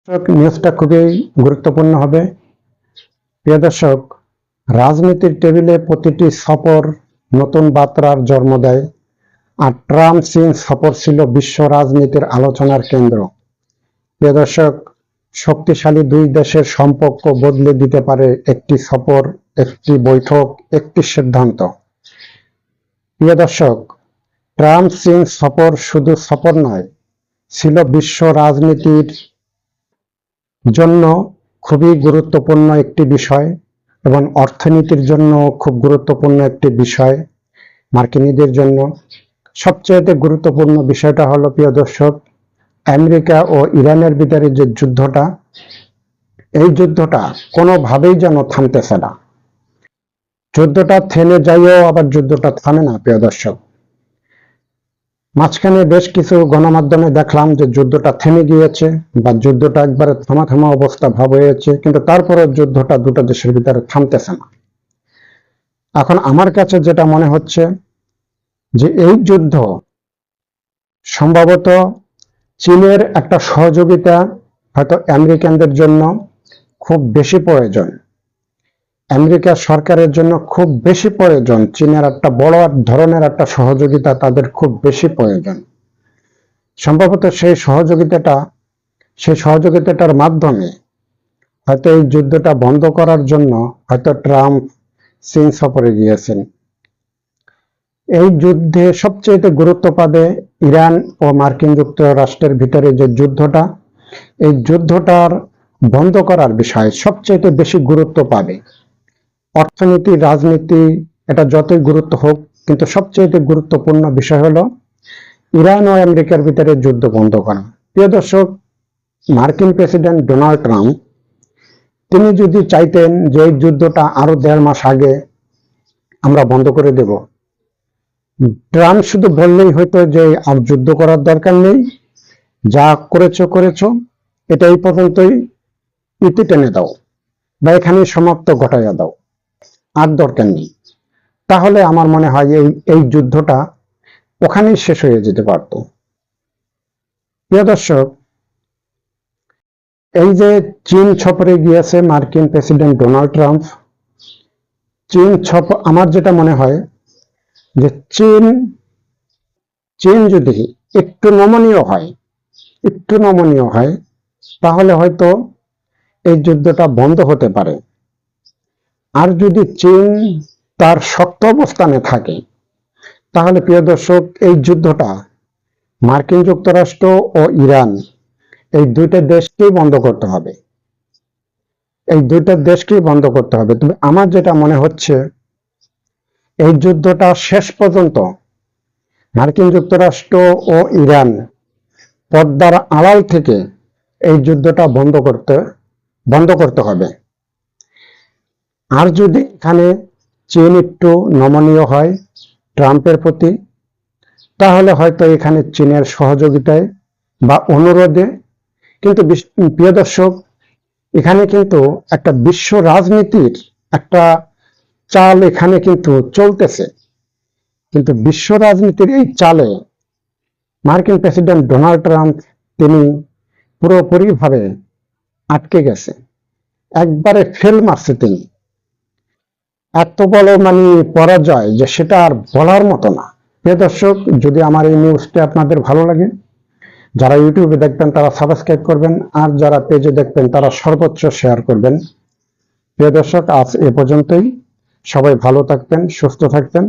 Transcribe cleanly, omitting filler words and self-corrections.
নিউজটা খুবই গুরুত্বপূর্ণ হবে। প্রিয় দর্শক, রাজনীতির টেবিলে প্রতিটি সফর নতুন বার্তার জন্ম দেয়, আর ট্রাম্প চীন সফর ছিল বিশ্ব রাজনীতির আলোচনার কেন্দ্র। প্রিয় দর্শক, শক্তিশালী দুই দেশের সম্পর্ক বদলে দিতে পারে একটি সফর, একটি বৈঠক, একটি সিদ্ধান্ত। প্রিয় দর্শক, ট্রাম্প চীন সফর শুধু সফর নয়, ছিল বিশ্ব রাজনীতির জন্য খুবই গুরুত্বপূর্ণ একটি বিষয় এবং অর্থনীতির জন্য খুব গুরুত্বপূর্ণ একটি বিষয়। মার্কিনীদের জন্য সবচেয়ে গুরুত্বপূর্ণ বিষয়টা হলো, প্রিয় দর্শক, আমেরিকা ও ইরানের ভিতরে যে যুদ্ধটা, এই যুদ্ধটা কোনোভাবেই যেন থামতেছে না। যুদ্ধটা থেমে যাইও আবার যুদ্ধটা থামে না। প্রিয় দর্শক, মাঝখানে বেশ কিছু গণমাধ্যমে দেখলাম যে যুদ্ধটা থেমে গিয়েছে বা যুদ্ধটা একবারে থামা অবস্থা ভাব হয়েছে, কিন্তু তারপরে যুদ্ধটা দুটো দেশের ভিতরে থামতেছে না। এখন আমার কাছে যেটা মনে হচ্ছে যে এই যুদ্ধ সম্ভবত চীনের একটা সহযোগিতা হয়তো আমেরিকানদের জন্য খুব বেশি প্রয়োজন, আমেরিকা সরকারের জন্য খুব বেশি প্রয়োজন। চীনের একটা বড় ধরনের একটা সহযোগিতা তাদের খুব বেশি প্রয়োজন। সম্ভবত সেই সহযোগিতাটার মাধ্যমে হয়তো এই যুদ্ধটা বন্ধ করার জন্য হয়তো ট্রাম্প চীন সফরে গিয়েছেন। এই যুদ্ধে সবচেয়ে গুরুত্ব পাবে ইরান ও মার্কিন যুক্তরাষ্ট্রের ভিতরে যে যুদ্ধটা, এই যুদ্ধটার বন্ধ করার বিষয় সবচেয়ে বেশি গুরুত্ব পাবে। অর্থনীতি, রাজনীতি এটা যতই গুরুত্ব হোক, কিন্তু সবচেয়ে গুরুত্বপূর্ণ বিষয় হলো ইরান ও আমেরিকার ভিতরে যুদ্ধ বন্ধ করা। প্রিয় দর্শক, মার্কিন প্রেসিডেন্ট ডোনাল্ড ট্রাম্প তিনি যদি চাইতেন যে এই যুদ্ধটা আরো 1.5 মাস আগে আমরা বন্ধ করে দেব, ট্রাম্প শুধু বললেই হয়তো যে আর যুদ্ধ করার দরকার নেই, যা করেছো এটা এই পর্যন্তই ইতি টেনে দাও বা এখানে সমাপ্ত ঘটাইয়া দাও, আর দরকার নেই। তাহলে আমার মনে হয় এই যুদ্ধটা ওখানেই শেষ হয়ে যেতে পারত। প্রিয় দর্শক, এই যে চীন সফরে গিয়েছে মার্কিন প্রেসিডেন্ট ডোনাল্ড ট্রাম্প, চীন সফর, আমার যেটা মনে হয় যে চীন যদি একটু নমনীয় হয় তাহলে হয়তো এই যুদ্ধটা বন্ধ হতে পারে। আর যদি চীন তার শক্ত অবস্থানে থাকে, তাহলে প্রিয় দর্শক, এই যুদ্ধটা মার্কিন যুক্তরাষ্ট্র ও ইরান এই দুইটা দেশকেই বন্ধ করতে হবে। তবে আমার যেটা মনে হচ্ছে, এই যুদ্ধটা শেষ পর্যন্ত মার্কিন যুক্তরাষ্ট্র ও ইরান পর্দার আড়াল থেকে এই যুদ্ধটা বন্ধ করতে হবে। আর যদি এখানে চীন একটু নমনীয় হয় ট্রাম্পের প্রতি, তাহলে হয়তো এখানে চীনের সহযোগিতায় বা অনুরোধে, কিন্তু প্রিয় দর্শক, এখানে কিন্তু একটা বিশ্ব রাজনীতির একটা চাল এখানে কিন্তু চলতেছে, কিন্তু বিশ্ব রাজনীতির এই চালে মার্কিন প্রেসিডেন্ট ডোনাল্ড ট্রাম্প তিনি পুরোপুরিভাবে আটকে গেছে, একবারে ফেল মারছে। তিনি এত বড় পরাজয় যে সেটা আর বলার মতো না। প্রিয় দর্শক, যদি আমার এই নিউজটা আপনাদের ভালো লাগে, যারা ইউটিউবে দেখবেন তারা সাবস্ক্রাইব করবেন, আর যারা পেজে দেখবেন তারা সর্বোচ্চ শেয়ার করবেন। প্রিয় দর্শক, আজ এ পর্যন্তই। সবাই ভালো থাকবেন, সুস্থ থাকবেন।